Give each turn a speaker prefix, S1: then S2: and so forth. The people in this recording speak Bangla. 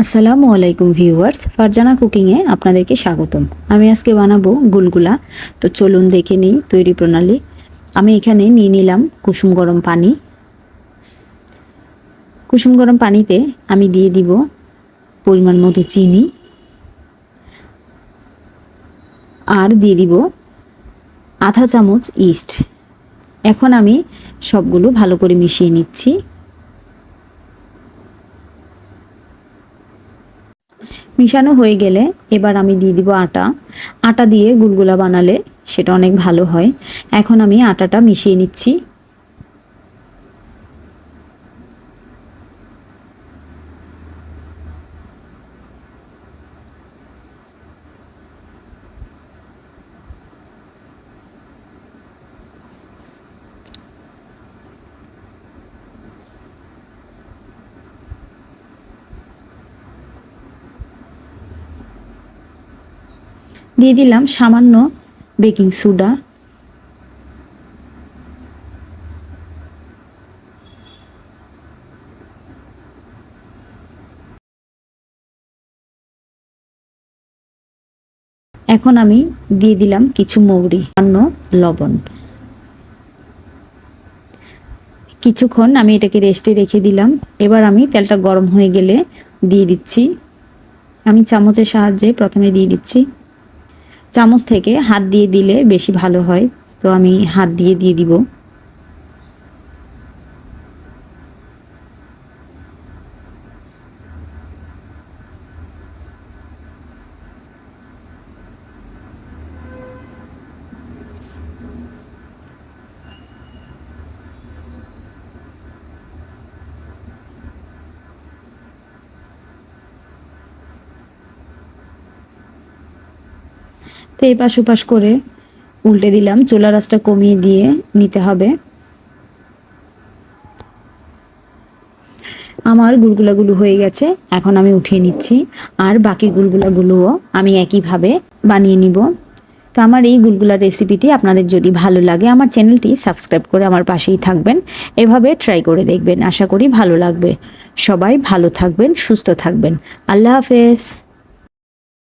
S1: আসসালামু আলাইকুম ভিউয়ার্স, ফারজানা কুকিংয়ে আপনাদেরকে স্বাগতম। আমি আজকে বানাবো গুলগুলা। তো চলুন দেখে নিই তৈরি প্রণালী। আমি এখানে নিয়ে নিলাম কুসুম গরম পানি। কুসুম গরম পানিতে আমি দিয়ে দিব পরিমাণ মতো চিনি আর দিয়ে দিব আধা চামচ ইস্ট। এখন আমি সবগুলো ভালো করে মিশিয়ে নিচ্ছি। মিশানো হয়ে গেলে এবার আমি দিয়ে দিব আটা। আটা দিয়ে গুলগুলা বানালে সেটা অনেক ভালো হয়। এখন আমি আটাটা মিশিয়ে নিচ্ছি। দিয়ে দিলাম সামান্য বেকিং সোডা। এখন আমি দিয়ে দিলাম কিছু মৌরি, সামান্য লবণ। কিছুক্ষণ আমি এটাকে রেস্টে রেখে দিলাম। এবার আমি তেলটা গরম হয়ে গেলে দিয়ে দিচ্ছি। আমি চামচের সাহায্যে প্রথমে দিয়ে দিচ্ছি। চামচ থেকে হাত দিয়ে দিলে বেশি ভালো হয়, তো আমি হাত দিয়ে দিয়ে দিব। তো এপাশ ওপাশ করে উল্টে দিলাম। চুলার আঁচটা কমিয়ে দিয়ে নিতে হবে। আমার গুলগুলাগুলো হয়ে গেছে, এখন আমি উঠিয়ে নিচ্ছি। আর বাকি গুলগুলাগুলোও আমি একইভাবে বানিয়ে নিব। তো আমার এই গুলগুলার রেসিপিটি আপনাদের যদি ভালো লাগে আমার চ্যানেলটি সাবস্ক্রাইব করে আমার পাশেই থাকবেন। এভাবে ট্রাই করে দেখবেন, আশা করি ভালো লাগবে। সবাই ভালো থাকবেন, সুস্থ থাকবেন। আল্লাহ হাফেজ।